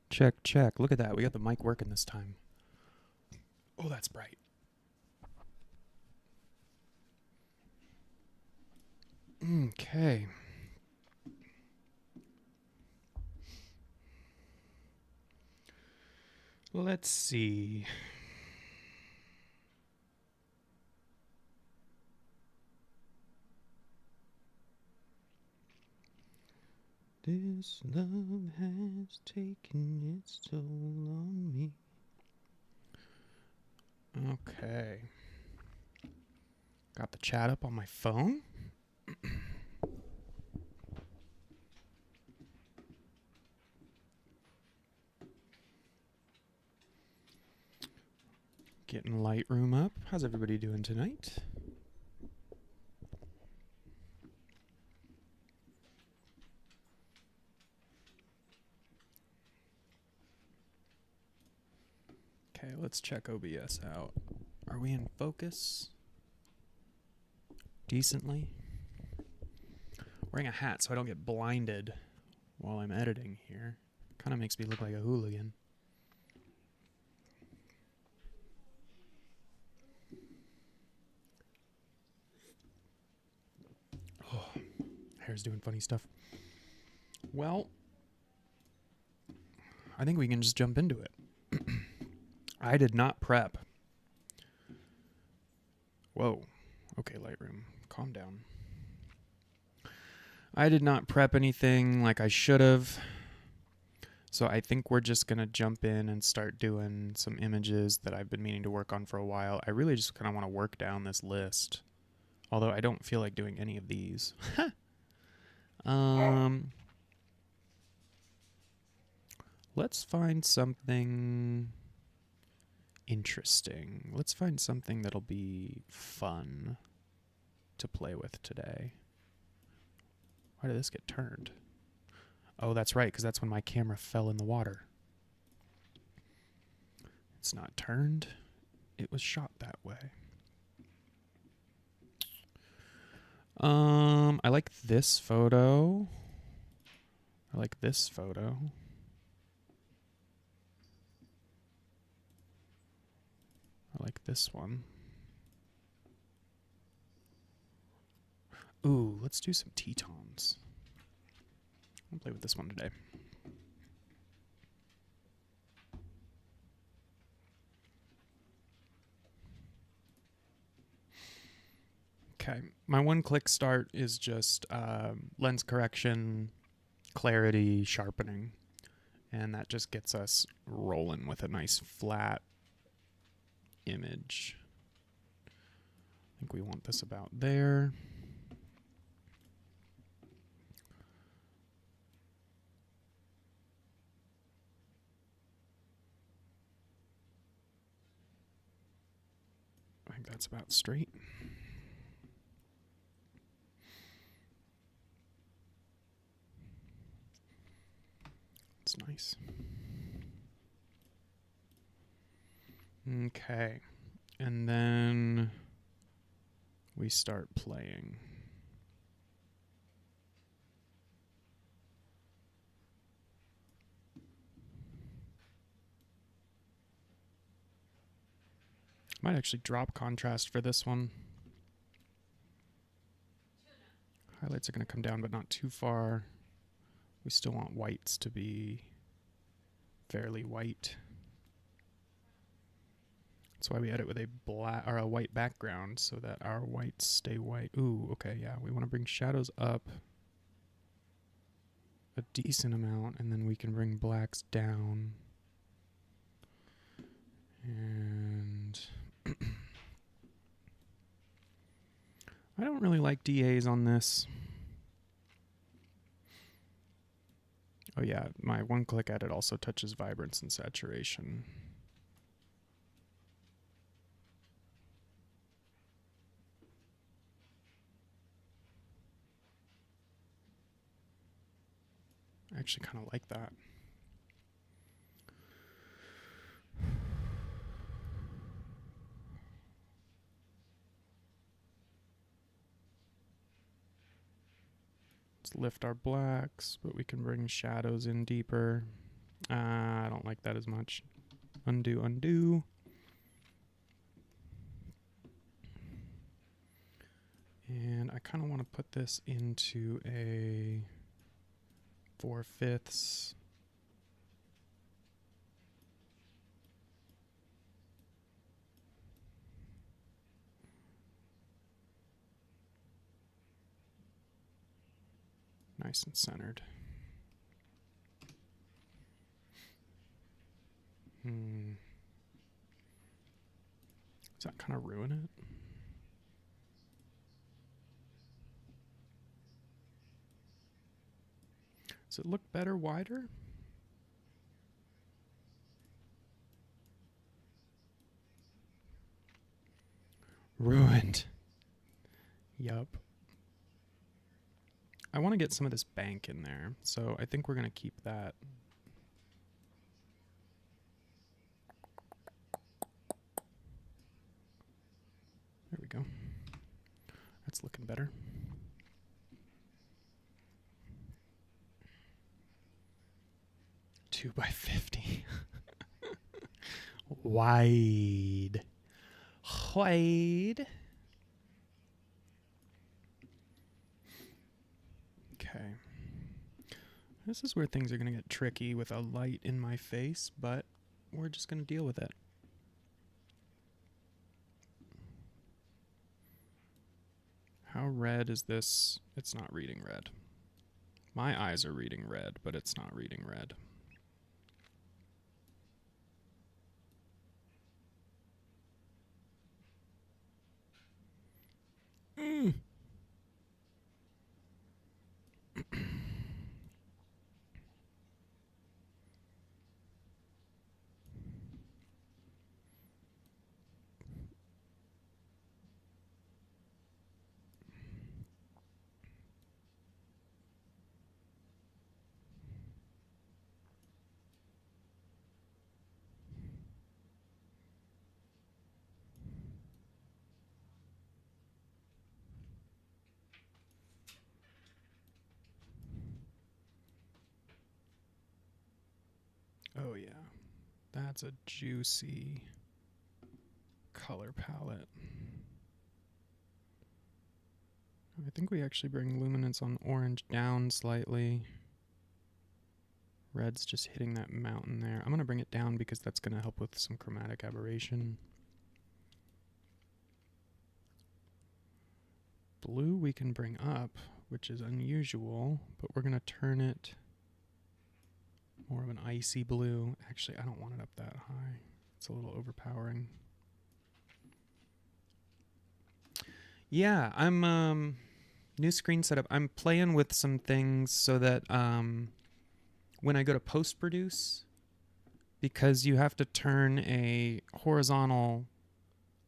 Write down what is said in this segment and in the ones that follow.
Check, check. Look at that. We got the mic working this time. Oh, that's bright. Okay. Let's see. This love has taken its toll on me. Okay. Got the chat up on my phone. Getting Lightroom up. How's everybody doing tonight? Okay, let's check OBS out. Are we in focus? Decently? Wearing a hat so I don't get blinded while I'm editing here. Kind of makes me look like a hooligan. Oh, hair's doing funny stuff. Well, I think we can just jump into it. I did not prep. Whoa. Okay, Lightroom, calm down. I did not prep anything like I should have. So I think we're just going to jump in and start doing some images that I've been meaning to work on for a while. I really just kind of want to work down this list. Although I don't feel like doing any of these. Let's find something interesting. Let's find something that'll be fun to play with today. Why did this get turned? Oh, that's right, because that's when my camera fell in the water. It's not turned. It was shot that way. I like this photo. I like this photo. I like this one. Ooh, let's do some Tetons. I'll play with this one today. Okay, my one-click start is just lens correction, clarity, sharpening, and that just gets us rolling with a nice flat image. I think we want this about there. I think that's about straight. It's nice. Okay, and then we start playing. Might actually drop contrast for this one. Highlights are going to come down, but not too far. We still want whites to be fairly white. That's why we edit with a black or a white background so that our whites stay white. Ooh, okay, yeah. We want to bring shadows up a decent amount, and then we can bring blacks down. And I don't really like DAs on this. Oh yeah, my one-click edit also touches vibrance and saturation. I actually kind of like that. Let's lift our blacks, but we can bring shadows in deeper. I don't like that as much. Undo, undo. And I kind of want to put this into a 4/5. Nice and centered. Does that kind of ruin it? Does it look better wider? Ruined. Yup. I want to get some of this bank in there, so I think we're going to keep that. There we go. That's looking better. Two by 50. Wide. Wide. Okay. This is where things are going to get tricky with a light in my face, but we're just going to deal with it. How red is this? It's not reading red. My eyes are reading red, but it's not reading red. Oh yeah, that's a juicy color palette. I think we actually bring luminance on orange down slightly. Red's just hitting that mountain there. I'm going to bring it down because that's going to help with some chromatic aberration. Blue we can bring up, which is unusual, but we're going to turn it more of an icy blue. Actually, I don't want it up that high. It's a little overpowering. Yeah, I'm new screen setup. I'm playing with some things so that when I go to post produce, because you have to turn a horizontal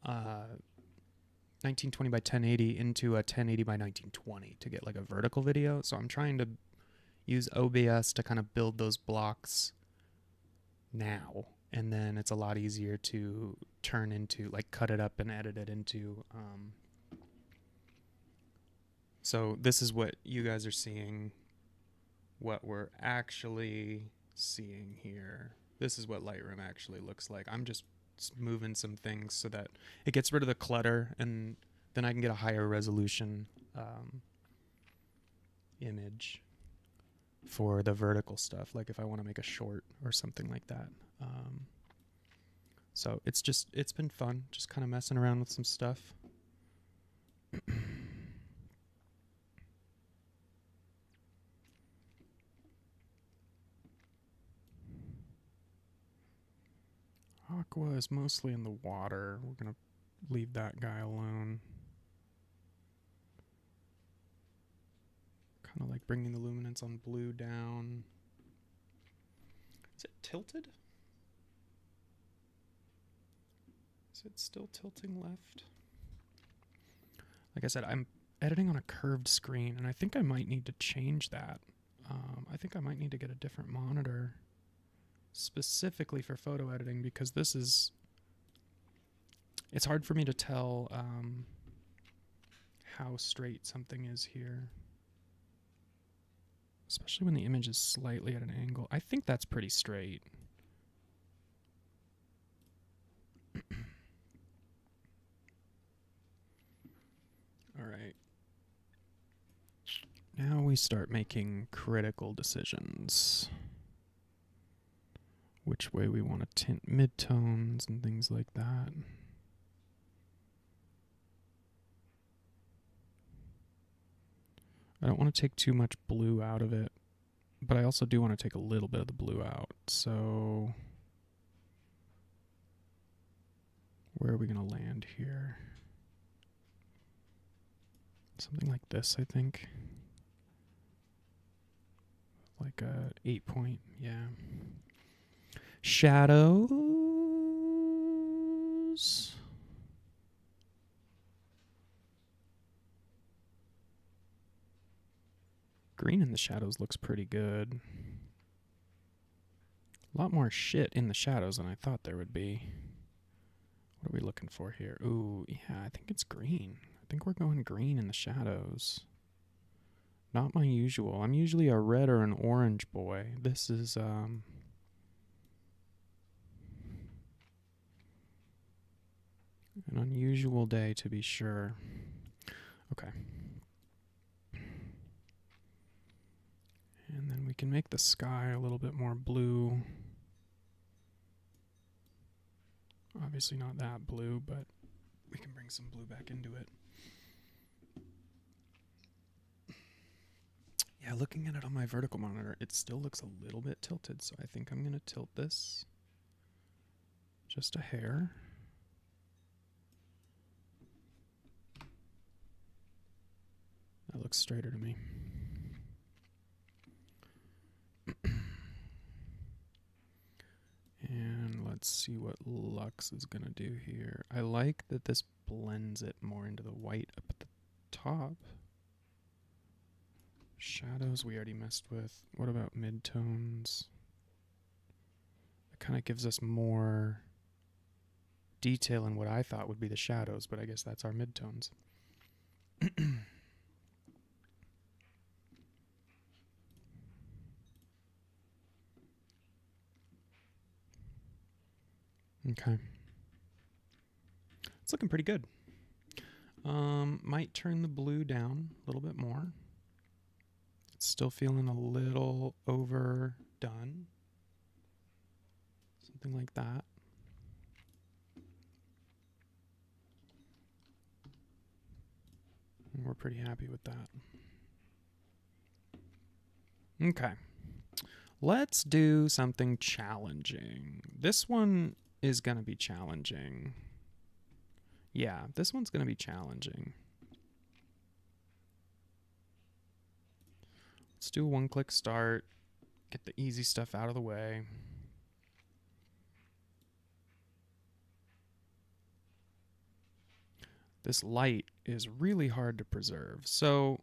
1920 by 1080 into a 1080 by 1920 to get like a vertical video. So I'm trying to use OBS to kind of build those blocks now, and then it's a lot easier to turn into, like, cut it up and edit it into. So this is what you guys are seeing. What we're actually seeing here. This is what Lightroom actually looks like. I'm just moving some things so that it gets rid of the clutter, and then I can get a higher resolution image for the vertical stuff, like if I want to make a short or something like that. So it's been fun, just kind of messing around with some stuff. Aqua is mostly in the water. We're going to leave that guy alone. Kind of like bringing the luminance on blue down. Is it tilted? Is it still tilting left? Like I said, I'm editing on a curved screen, and I think I might need to change that. I think I might need to get a different monitor specifically for photo editing, because this is, it's hard for me to tell how straight something is here. especially when the image is slightly at an angle. I think that's pretty straight. All right. Now we start making critical decisions. Which way we want to tint midtones and things like that. I don't want to take too much blue out of it, but I also do want to take a little bit of the blue out. So where are we going to land here? Something like this, I think. Like a 8 point, yeah. Shadows. Green in the shadows looks pretty good. A lot more shit in the shadows than I thought there would be. What are we looking for here? Ooh, yeah, I think it's green. I think we're going green in the shadows. Not my usual. I'm usually a red or an orange boy. This is, an unusual day to be sure. Okay. And then we can make the sky a little bit more blue. Obviously not that blue, but we can bring some blue back into it. Yeah, looking at it on my vertical monitor, it still looks a little bit tilted, so I think I'm going to tilt this just a hair. That looks straighter to me. And let's see what Lux is going to do here. I like that this blends it more into the white up at the top. Shadows we already messed with. What about midtones? It kind of gives us more detail in what I thought would be the shadows, but I guess that's our midtones. Okay. It's looking pretty good. Might turn the blue down a little bit more. It's still feeling a little overdone. Something like that. And we're pretty happy with that. Okay. Let's do something challenging. This one is going to be challenging. Yeah, this one's going to be challenging. Let's do a one-click start. Get the easy stuff out of the way. This light is really hard to preserve. So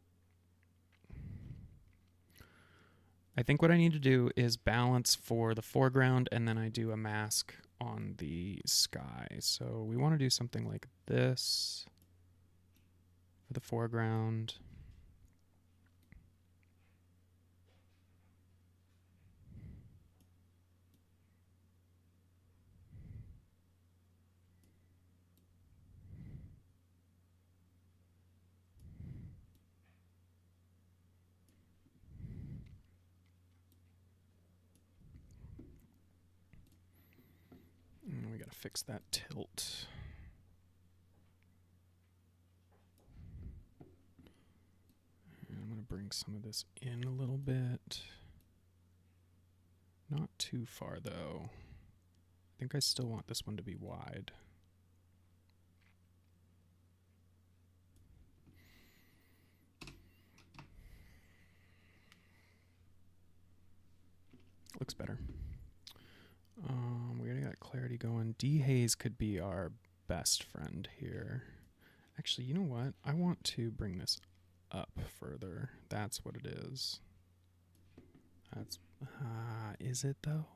I think what I need to do is balance for the foreground, and then I do a mask on the sky. So we want to do something like this for the foreground. And we got to fix that tilt. And I'm going to bring some of this in a little bit. Not too far, though. I think I still want this one to be wide. Looks better. We already got clarity going. Dehaze could be our best friend here. Actually, you know what? I want to bring this up further. That's what it is. That's is it though?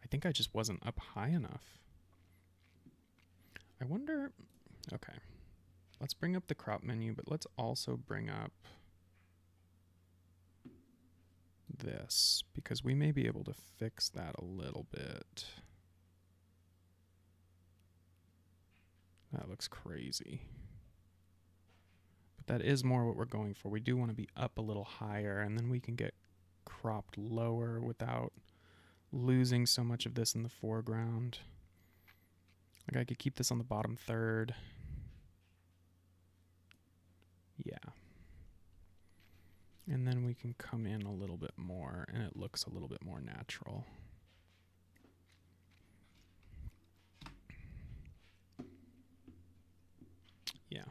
I think I just wasn't up high enough. I wonder. Okay, let's bring up the crop menu, but let's also bring up this, because we may be able to fix that a little bit. That looks crazy. But that is more what we're going for. We do want to be up a little higher, and then we can get cropped lower without losing so much of this in the foreground. Like I could keep this on the bottom third. Yeah. And then we can come in a little bit more, and it looks a little bit more natural. Yeah.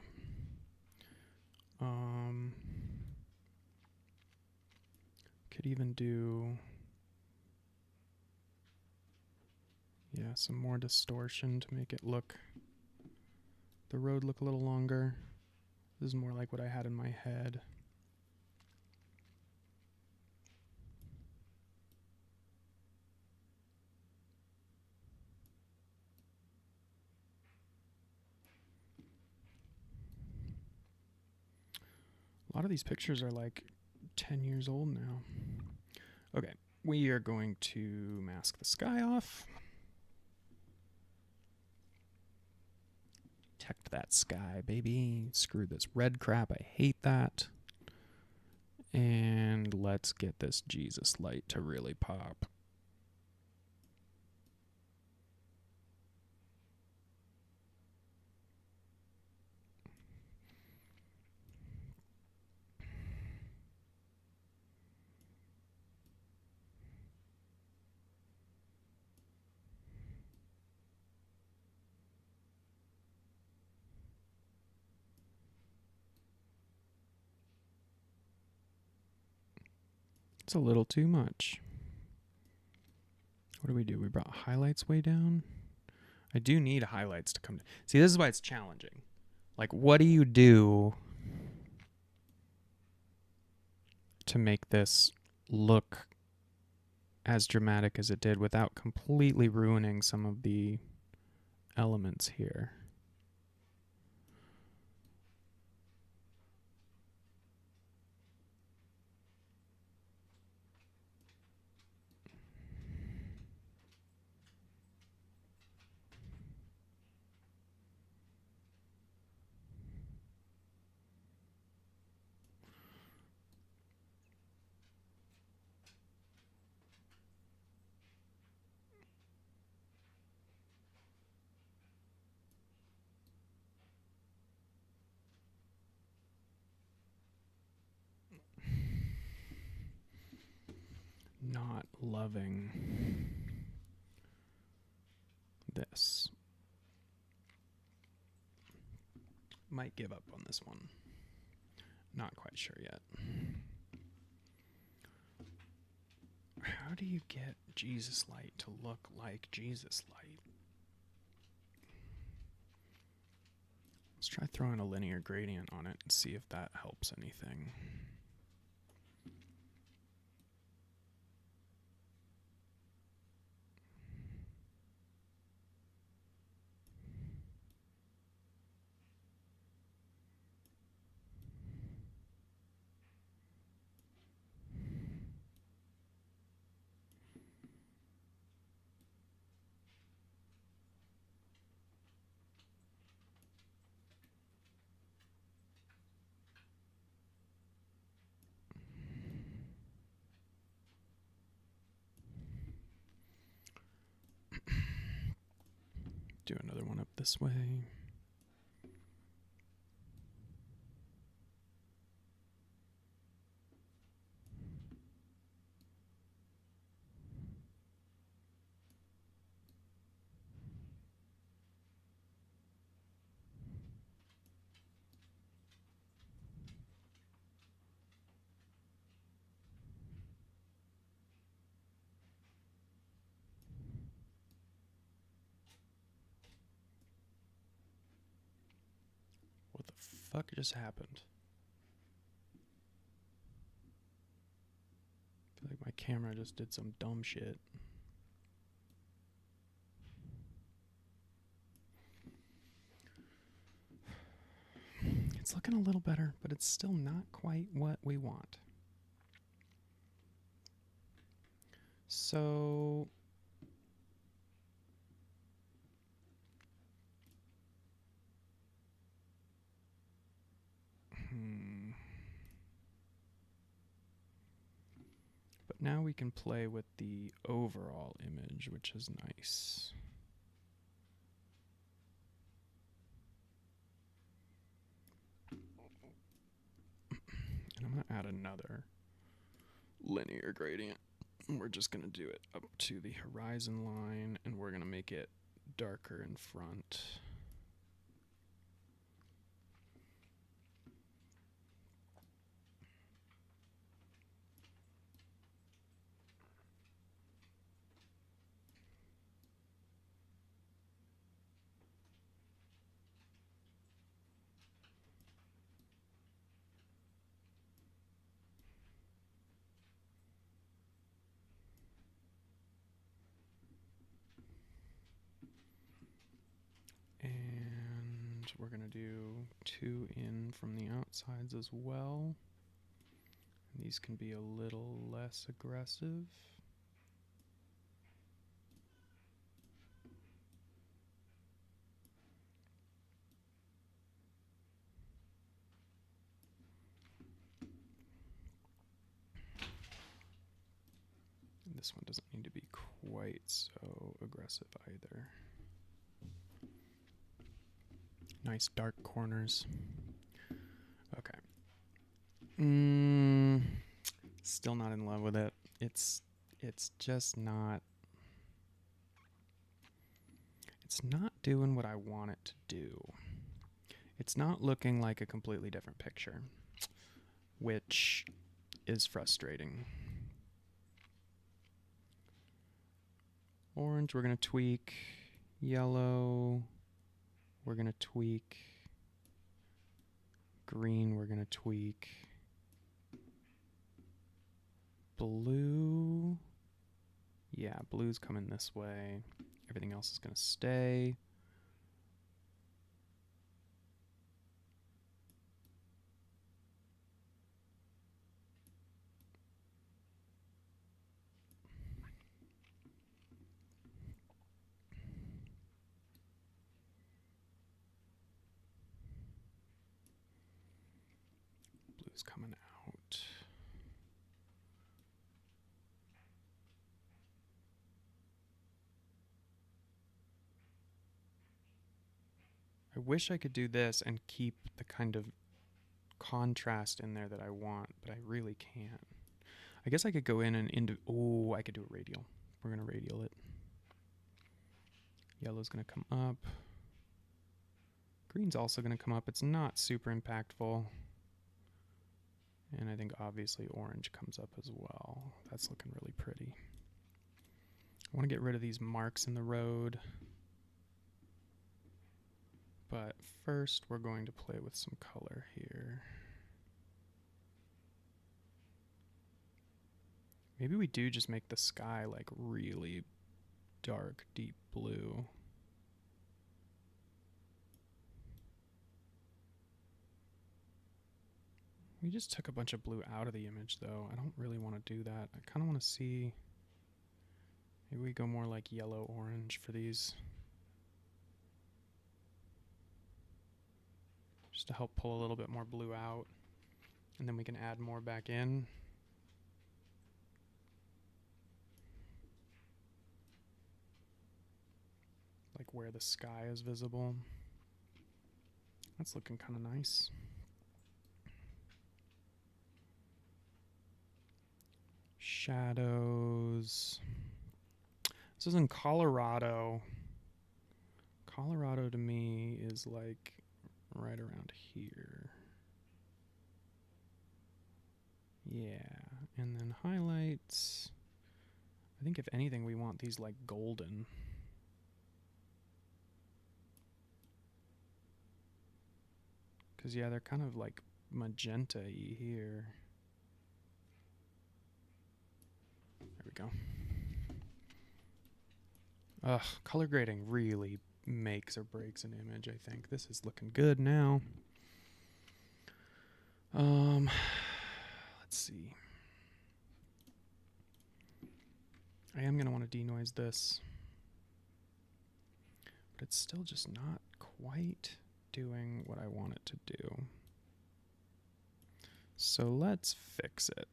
Could even do, yeah, some more distortion to make it look, the road look a little longer. This is more like what I had in my head. A lot of these pictures are like 10 years old now. Okay, we are going to mask the sky off. Detect that sky, baby. Screw this red crap, I hate that. And let's get this Jesus light to really pop. It's a little too much. What do? We brought highlights way down. I do need highlights to come. See, this is why it's challenging. Like, what do you do to make this look as dramatic as it did without completely ruining some of the elements here? Not loving this. Might give up on this one. Not quite sure yet. How do you get Jesus light to look like Jesus light? Let's try throwing a linear gradient on it and see if that helps anything. Do another one up this way. What the fuck just happened? I feel like my camera just did some dumb shit. It's looking a little better, but it's still not quite what we want. So but now we can play with the overall image, which is nice. And I'm going to add another linear gradient. We're just going to do it up to the horizon line, and we're going to make it darker in front. And we're going to do 2 in from the outsides as well. And these can be a little less aggressive. And this one doesn't need to be quite so aggressive either. Nice dark corners. Okay. Still not in love with it. It's just not. It's not doing what I want it to do. It's not looking like a completely different picture, which is frustrating. Orange, we're going to tweak. Yellow, we're going to tweak. Green, we're going to tweak. Blue, yeah, blue's coming this way. Everything else is going to stay. Blue's coming out. I wish I could do this and keep the kind of contrast in there that I want, but I really can't. I guess I could go in and I could do a radial. We're going to radial it. Yellow's going to come up. Green's also going to come up. It's not super impactful. And I think obviously orange comes up as well. That's looking really pretty. I want to get rid of these marks in the road. But first we're going to play with some color here. Maybe we do just make the sky like really dark, deep blue. We just took a bunch of blue out of the image though. I don't really want to do that. I kind of want to see, maybe we go more like yellow orange for these. Just to help pull a little bit more blue out. And then we can add more back in. Like where the sky is visible. That's looking kind of nice. Shadows. This is in Colorado. Colorado to me is like right around here. Yeah, and then highlights. I think if anything we want these like golden. Because yeah, they're kind of like magenta-y here. There we go. Ugh, color grading really makes or breaks an image, I think. This is looking good now. Let's see. denoise this. But it's still just not quite doing what I want it to do. So let's fix it.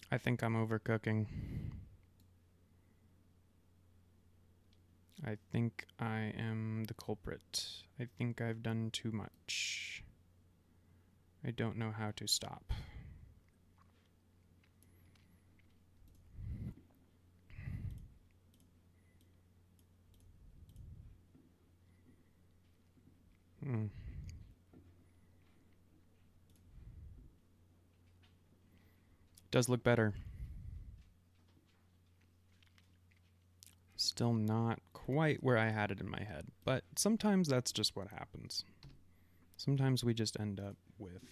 I think I'm overcooking. I think I am the culprit. I think I've done too much. I don't know how to stop. Does look better. Still not quite where I had it in my head, but sometimes that's just what happens. Sometimes we just end up with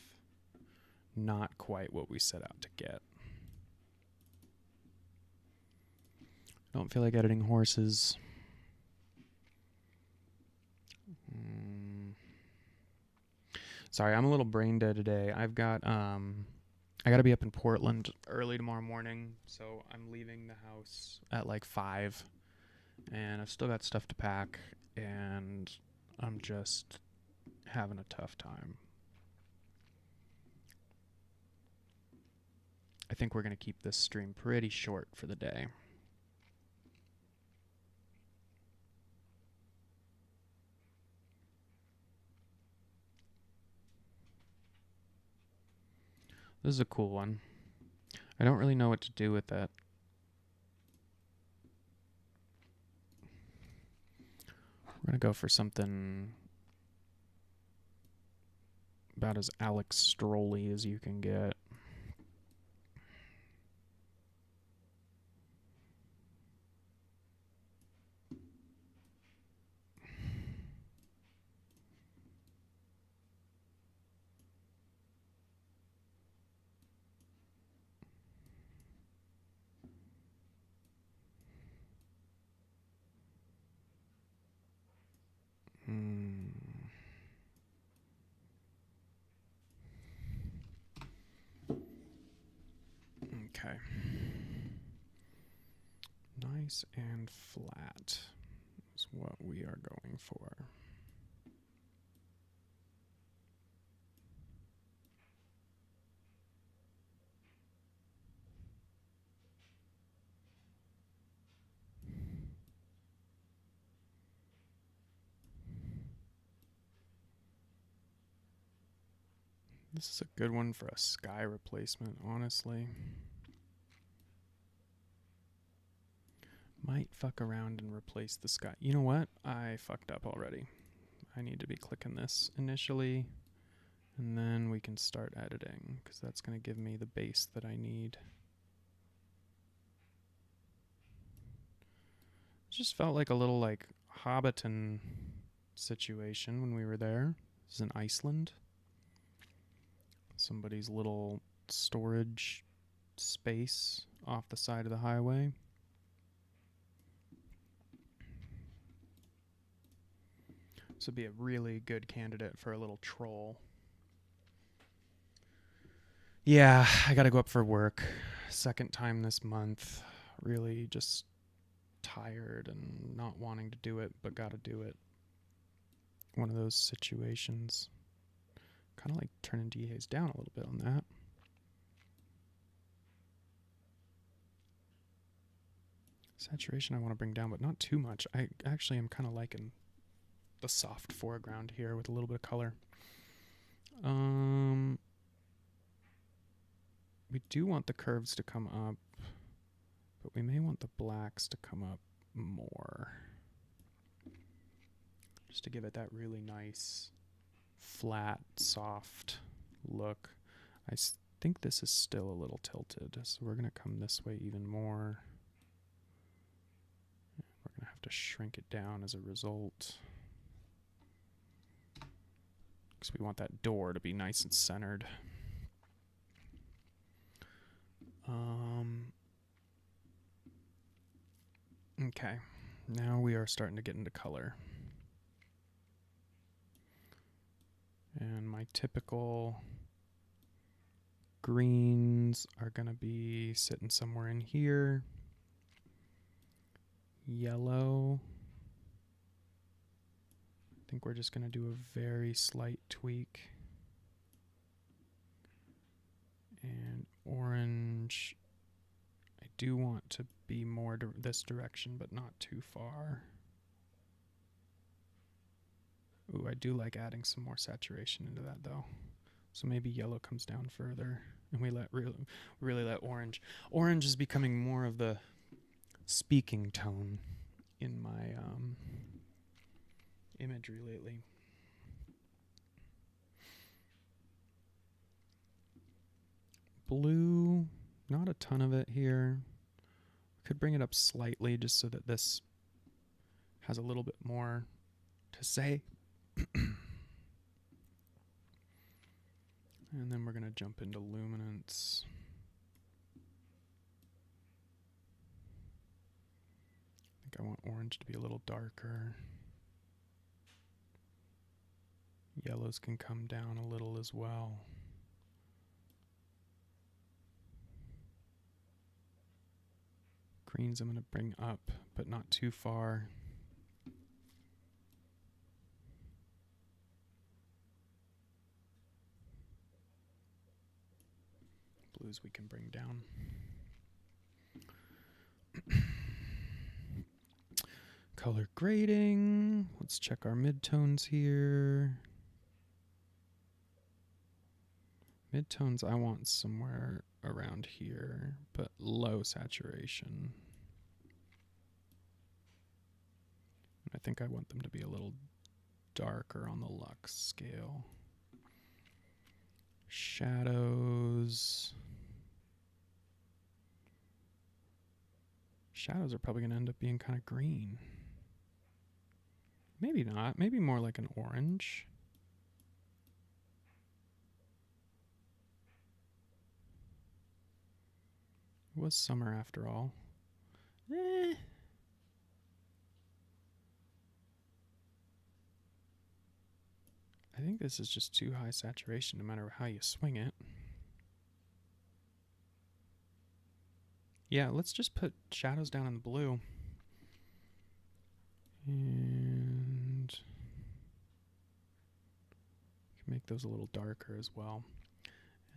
not quite what we set out to get. Don't feel like editing horses. Sorry, I'm a little brain dead today. I gotta be up in Portland early tomorrow morning, so I'm leaving the house at like 5, and I've still got stuff to pack, and I'm just having a tough time. I think we're gonna keep this stream pretty short for the day. This is a cool one. I don't really know what to do with it. We're going to go for something about as Alex Stroll-y as you can get. Okay. Nice and flat is what we are going for. This is a good one for a sky replacement, honestly. Might fuck around and replace the sky. You know what? I fucked up already. I need to be clicking this initially, and then we can start editing, because that's going to give me the base that I need. Just felt like a little like Hobbiton situation when we were there. This is in Iceland. Somebody's little storage space off the side of the highway. This would be a really good candidate for a little troll. Yeah, I gotta go up for work. Second time this month. Really just tired and not wanting to do it, but gotta do it. One of those situations. Kind of like turning DAs down a little bit on that. Saturation I want to bring down, but not too much. I actually am kind of liking the soft foreground here with a little bit of color. We do want the curves to come up, but we may want the blacks to come up more. Just to give it that really nice flat, soft look. I think this is still a little tilted, so we're going to come this way even more. We're going to have to shrink it down as a result, because we want that door to be nice and centered. Okay, now we are starting to get into color. And my typical greens are going to be sitting somewhere in here. Yellow. I think we're just going to do a very slight tweak. And orange, I do want to be more this direction, but not too far. Ooh, I do like adding some more saturation into that though. So maybe yellow comes down further, and we let really let orange. Orange is becoming more of the speaking tone in my imagery lately. Blue, not a ton of it here. Could bring it up slightly just so that this has a little bit more to say. And then we're going to jump into luminance. I think I want orange to be a little darker. Yellows can come down a little as well. Greens I'm going to bring up, but not too far. Blues we can bring down. Color grading. Let's check our midtones here. Midtones I want somewhere around here, but low saturation. I think I want them to be a little darker on the lux scale. Shadows. Shadows are probably going to end up being kind of green. Maybe not. Maybe more like an orange. It was summer after all. I think this is just too high saturation no matter how you swing it. Yeah, let's just put shadows down in the blue. And make those a little darker as well.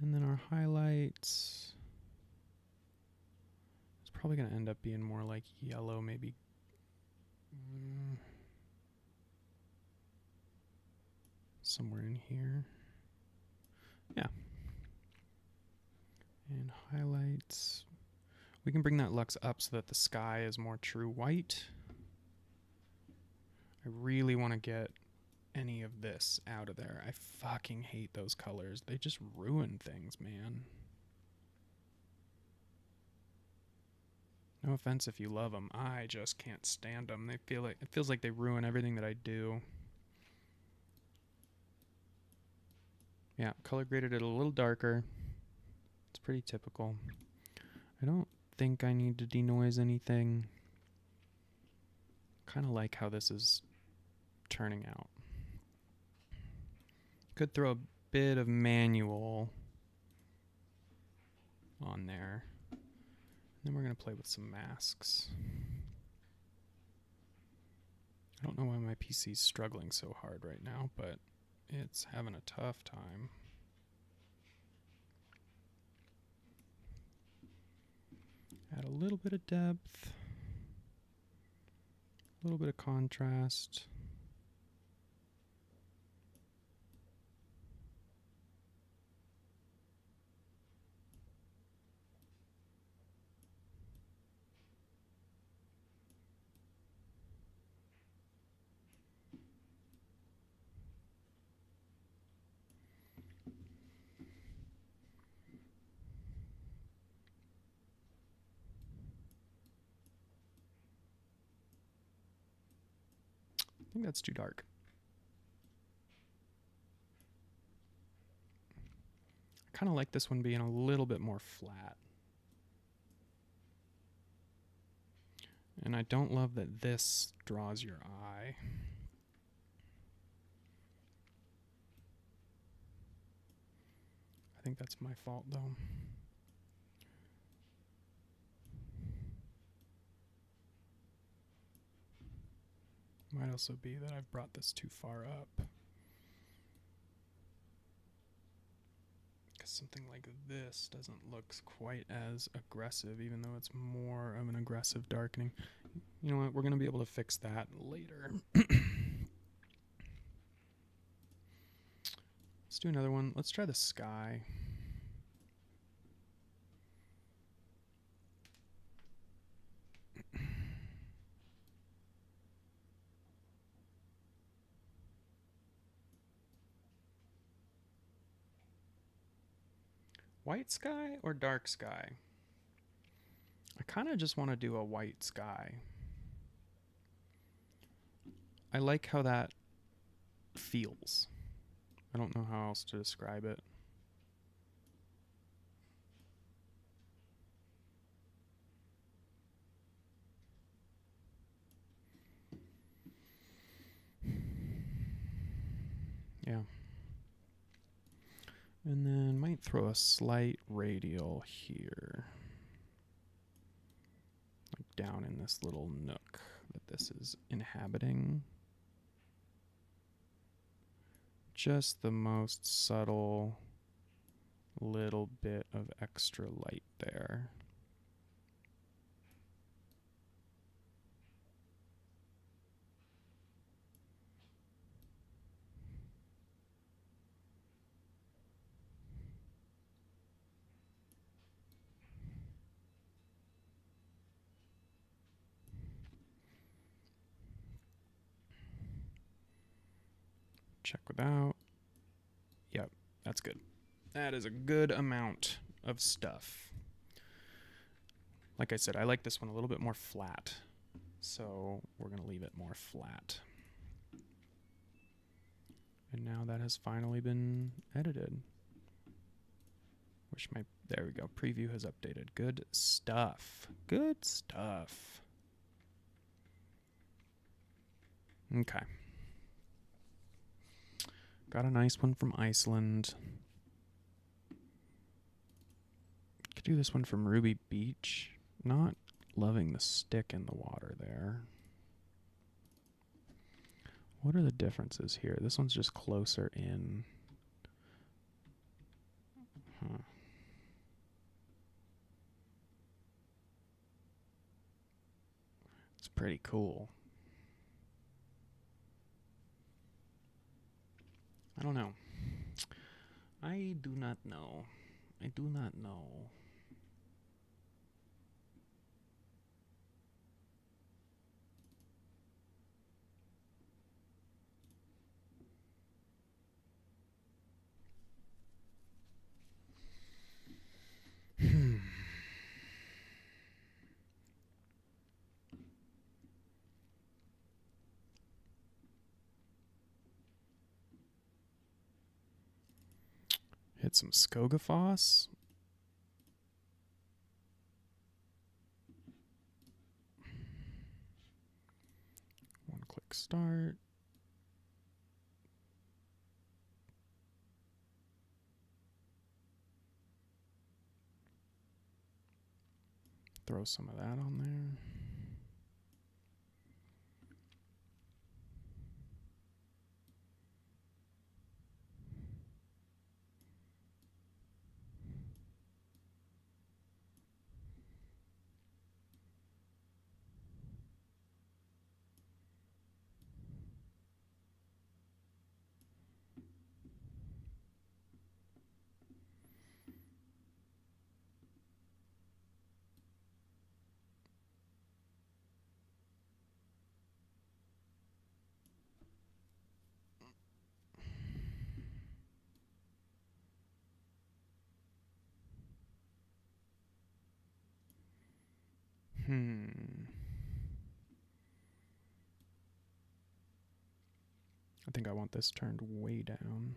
And then our highlights, it's probably going to end up being more like yellow, maybe. Somewhere in here. Yeah. And highlights. We can bring that lux up so that the sky is more true white. I really want to get any of this out of there. I fucking hate those colors. They just ruin things, man. No offense if you love them. I just can't stand them. It feels like they ruin everything that I do. Yeah, color graded it a little darker. It's pretty typical. I don't think I need to denoise anything. Kind of like how this is turning out. Could throw a bit of manual on there. And then we're going to play with some masks. I don't know why my PC's struggling so hard right now, but it's having a tough time. Add a little bit of depth, a little bit of contrast. think that's too dark. I kind of like this one being a little bit more flat. And I don't love that this draws your eye. I think that's my fault, though. Might also be that I've brought this too far up. Because something like this doesn't look quite as aggressive, even though it's more of an aggressive darkening. You know what? We're going to be able to fix that later. Let's do another one. Let's try the sky. White sky or dark sky? I kind of just want to do a white sky. I like how that feels. I don't know how else to describe it. Yeah. And then might throw a slight radial here. Like down in this little nook that this is inhabiting. Just the most subtle little bit of extra light there. Check without. Yep, that's good. That is a good amount of stuff. Like I said, I like this one a little bit more flat. So we're going to leave it more flat. And now that has finally been edited. There we go. Preview has updated. Good stuff. Good stuff. Okay. Got a nice one from Iceland. Could do this one from Ruby Beach. Not loving the stick in the water there. What are the differences here? This one's just closer in. Huh. It's pretty cool. I don't know. I do not know. I do not know. Hit some Skogafoss. One click start. Throw some of that on there. I think I want this turned way down.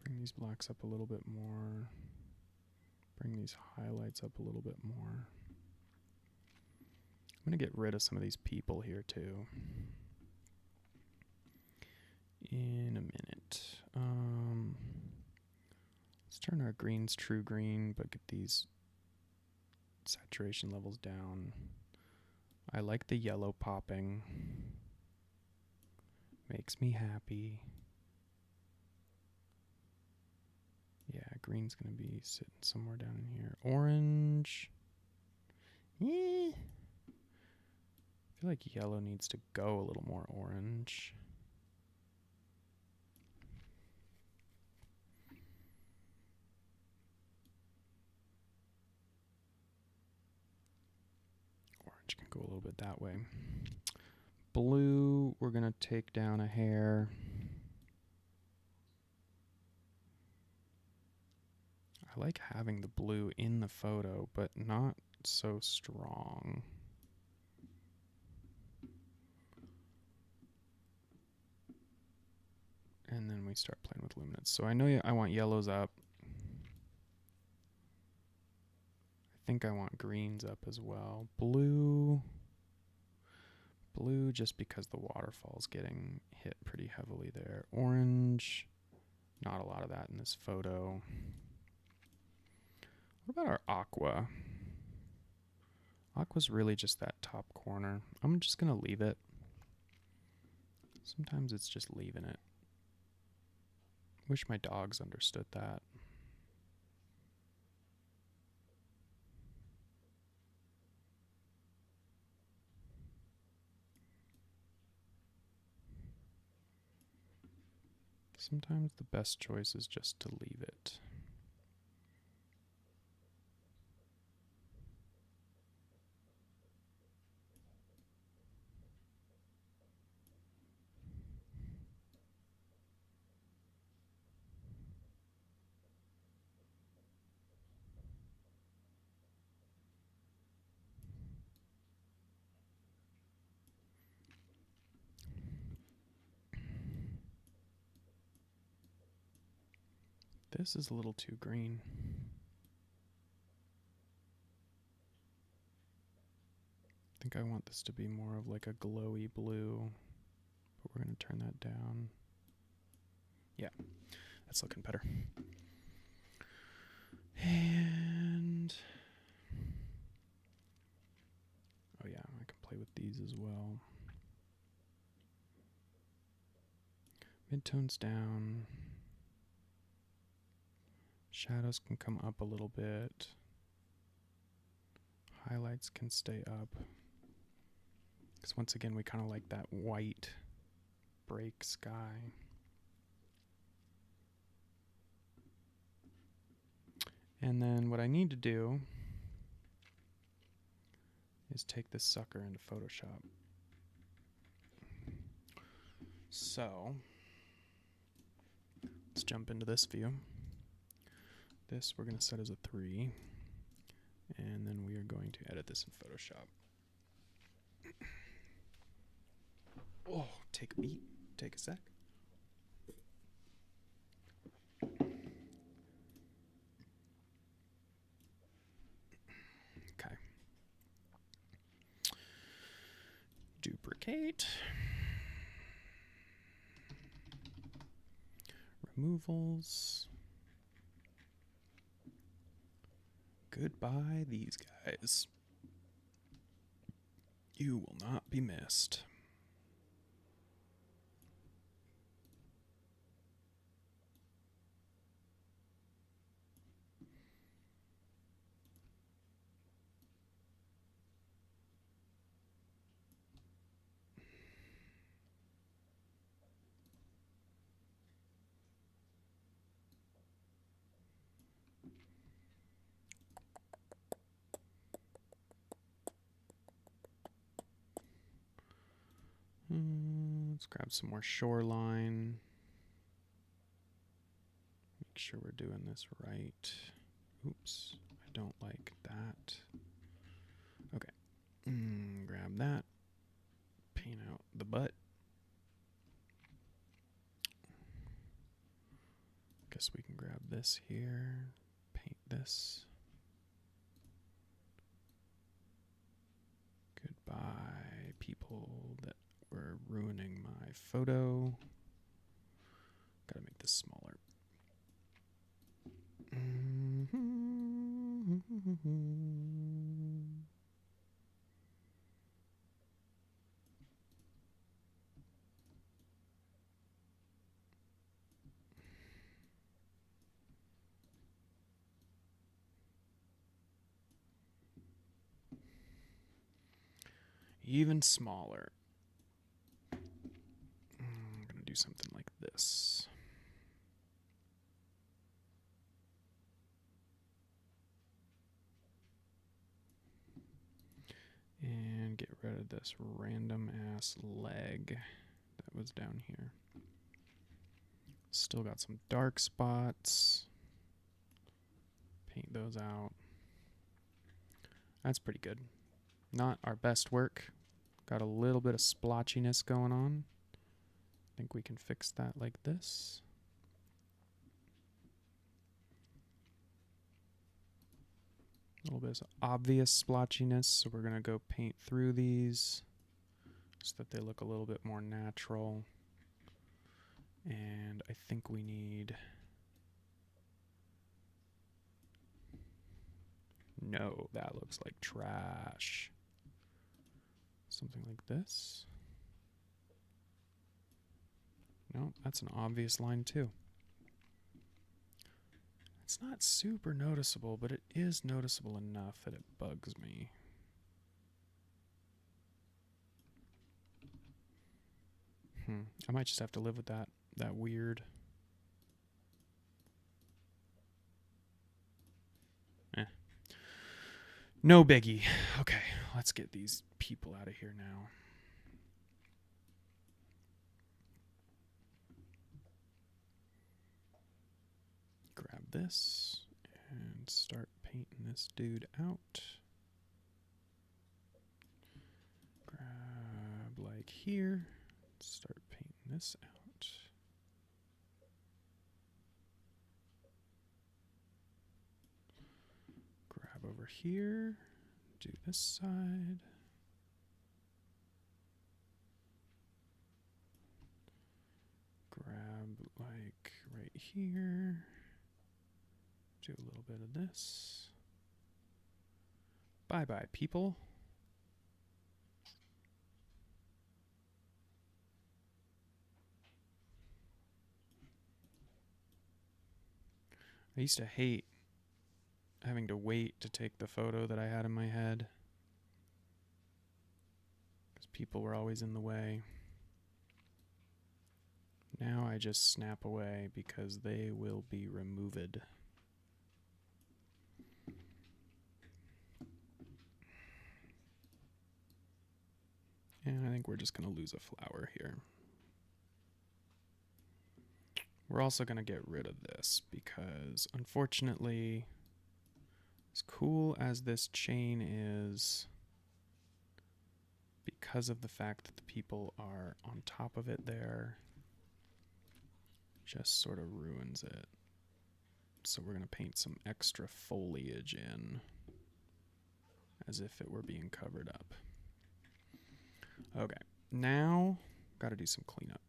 Bring these blacks up a little bit more. Bring these highlights up a little bit more. I'm going to get rid of some of these people here too. In a minute. Let's turn our greens true green, but get these saturation levels down. I like the yellow popping. Makes me happy. Yeah, green's going to be sitting somewhere down in here. Orange. I feel like yellow needs to go a little more orange. Orange can go a little bit that way. Blue, we're going to take down a hair. I like having the blue in the photo, but not so strong. And then we start playing with luminance. So I know I want yellows up. I think I want greens up as well. Blue just because the waterfall's getting hit pretty heavily there. Orange, not a lot of that in this photo. What about our aqua? Aqua's really just that top corner. I'm just gonna leave it. Sometimes it's just leaving it. Wish my dogs understood that. Sometimes the best choice is just to leave it. This is a little too green. I think I want this to be more of like a glowy blue, but we're going to turn that down. Yeah, that's looking better. And oh yeah, I can play with these as well. Midtones down. Shadows can come up a little bit. Highlights can stay up. Because once again, we kind of like that white break sky. And then what I need to do is take this sucker into Photoshop. So let's jump into this view. This we're going to set as a 3. And then we are going to edit this in Photoshop. Oh, take a beat. Take a sec. Okay. Duplicate. Removals. Goodbye, these guys. You will not be missed. Let's grab some more shoreline. Make sure we're doing this right. Oops, I don't like that. Okay. that. Paint out the butt. Guess we can grab this here. Paint this. Goodbye, people that were ruining my photo. Gotta make this smaller. Even smaller. I'm gonna do something like this. And get rid of this random ass leg that was down here. Still got some dark spots. Paint those out. That's pretty good. Not our best work. Got a little bit of splotchiness going on. I think we can fix that like this. A little bit of obvious splotchiness, so we're going to go paint through these so that they look a little bit more natural. And I think we need... No, that looks like trash. Something like this. No, that's an obvious line too. It's not super noticeable, but it is noticeable enough that it bugs me. I might just have to live with that weird. No biggie. Okay, let's get these people out of here now. Grab this and start painting this dude out. Grab like here. Start painting this out. Grab over here. Do this side. Grab like right here. Do a little bit of this. Bye-bye, people. I used to hate having to wait to take the photo that I had in my head, because people were always in the way. Now I just snap away because they will be removed. And I think we're just going to lose a flower here. We're also going to get rid of this because, unfortunately, as cool as this chain is, because of the fact that the people are on top of it there, just sort of ruins it. So we're going to paint some extra foliage in as if it were being covered up. Okay, now got to do some cleanup.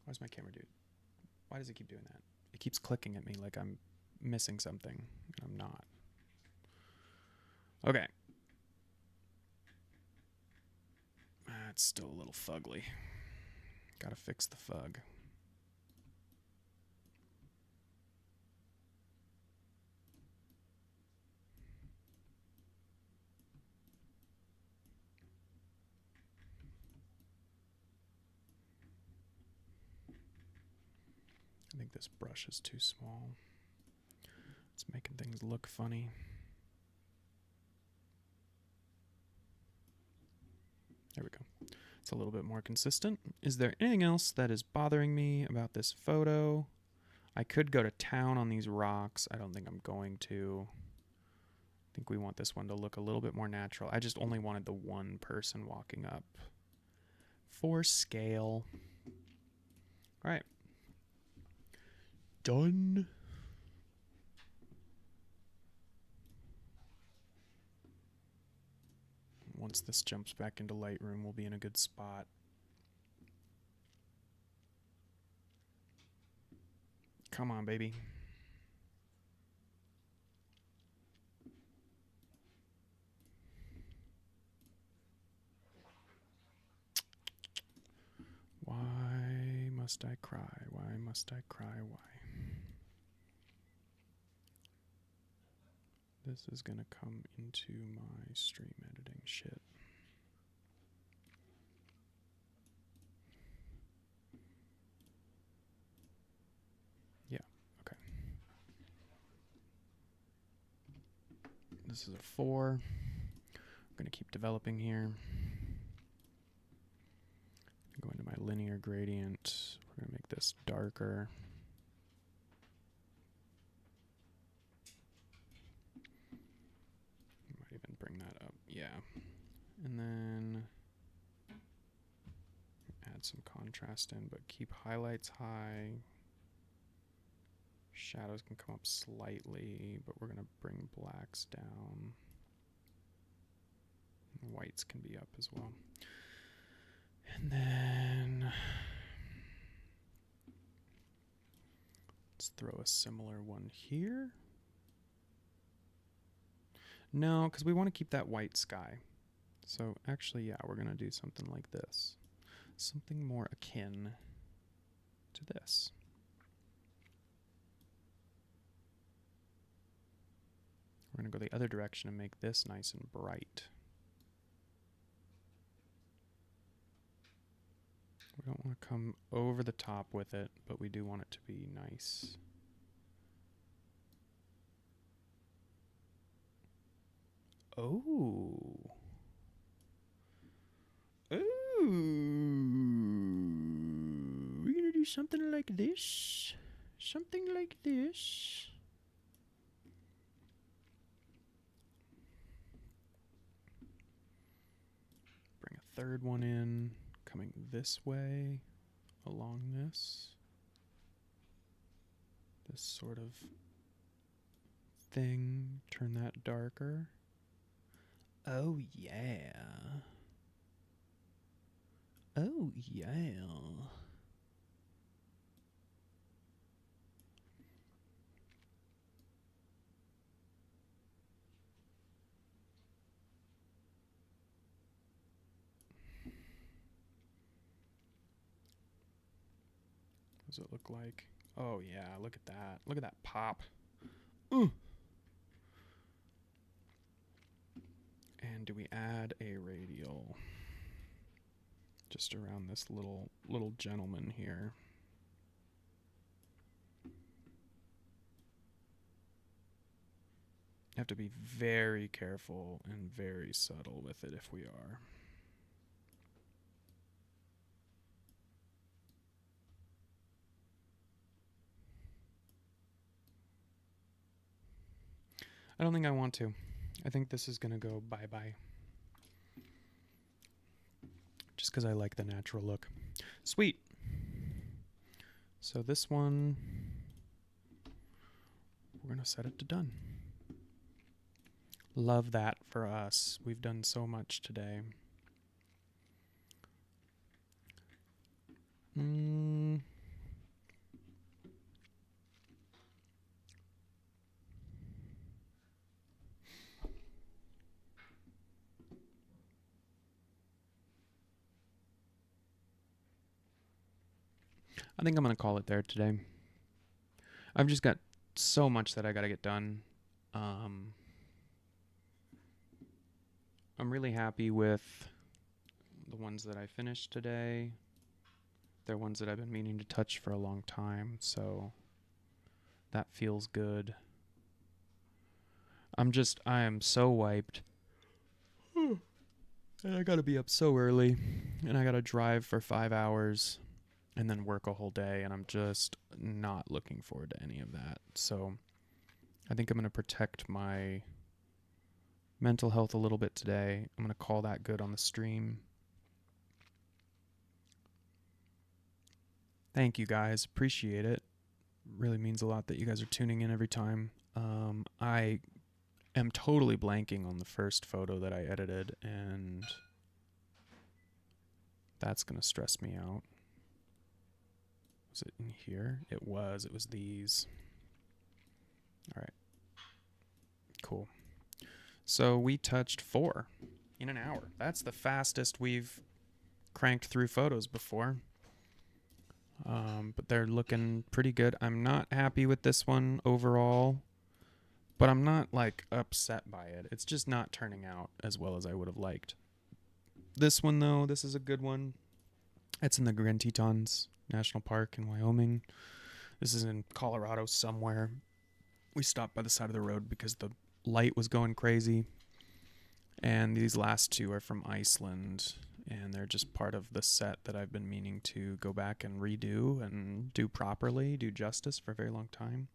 Why's my camera do? Why does it keep doing that? It keeps clicking at me like I'm missing something, and I'm not. Okay. It's still a little fugly. Gotta fix the fug. I think this brush is too small. It's making things look funny. There we go. It's a little bit more consistent. Is there anything else that is bothering me about this photo? I could go to town on these rocks. I don't think I'm going to. I think we want this one to look a little bit more natural. I just only wanted the one person walking up for scale. All right. Done. Once this jumps back into Lightroom, we'll be in a good spot. Come on, baby. Why must I cry? Why must I cry? Why? This is gonna come into my stream editing shit. Yeah, okay. This is a 4. I'm gonna keep developing here. Go into my linear gradient. We're gonna make this darker. Might even bring that up. Yeah. And then add some contrast in, but keep highlights high. Shadows can come up slightly, but we're gonna bring blacks down. And whites can be up as well. And then let's throw a similar one here. No, because we want to keep that white sky. So actually, yeah, we're going to do something like this. Something more akin to this. We're going to go the other direction and make this nice and bright. We don't want to come over the top with it, but we do want it to be nice. Oh. Ooh. We're going to do something like this. Something like this. Bring a third one in, coming this way, along this. This sort of thing. Turn that darker. Oh, yeah. Oh, yeah. What does it look like? Oh, yeah, look at that. Look at that pop. Ooh. And do we add a radial? Just around this little gentleman here. Have to be very careful and very subtle with it if we are. I don't think I want to. I think this is going to go bye-bye. Just because I like the natural look. Sweet. So this one, we're going to set it to done. Love that for us. We've done so much today. I think I'm going to call it there today. I've just got so much that I got to get done. I'm really happy with the ones that I finished today. They're ones that I've been meaning to touch for a long time, so that feels good. I am so wiped. And I gotta be up so early, and I gotta drive for 5 hours, and then work a whole day, and I'm just not looking forward to any of that. So I think I'm gonna protect my mental health a little bit today. I'm gonna call that good on the stream. Thank you guys, appreciate it. Really means a lot that you guys are tuning in every time. I am totally blanking on the first photo that I edited, and that's gonna stress me out. Was it in here? It was these. All right, cool. So we touched 4 in an hour. That's the fastest we've cranked through photos before. But they're looking pretty good. I'm not happy with this one overall, but I'm not like upset by it. It's just not turning out as well as I would have liked. This one though, this is a good one. It's in the Grand Tetons National Park in Wyoming. This is in Colorado somewhere. We stopped by the side of the road because the light was going crazy. And these last 2 are from Iceland, and they're just part of the set that I've been meaning to go back and redo and do properly, do justice for a very long time.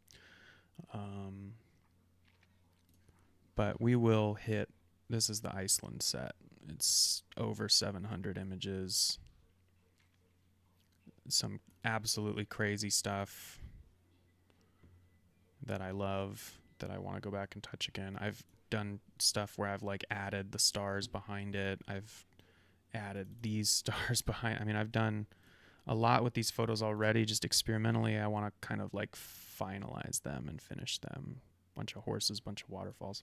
But we will hit, this is the Iceland set. It's over 700 images. Some absolutely crazy stuff that I love, that I want to go back and touch again. I've done stuff where I've like added the stars behind it. I've added these stars behind. I mean, I've done a lot with these photos already, just experimentally. I want to kind of like finalize them and finish them. Bunch of horses, bunch of waterfalls.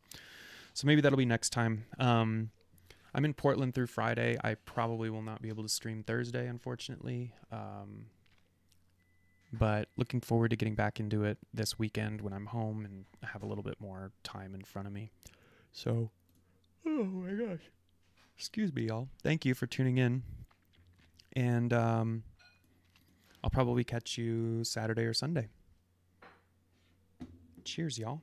So maybe that'll be next time. I'm in Portland through Friday. I probably will not be able to stream Thursday, unfortunately. But looking forward to getting back into it this weekend when I'm home and have a little bit more time in front of me. So, oh my gosh. Excuse me, y'all. Thank you for tuning in. And I'll probably catch you Saturday or Sunday. Cheers, y'all.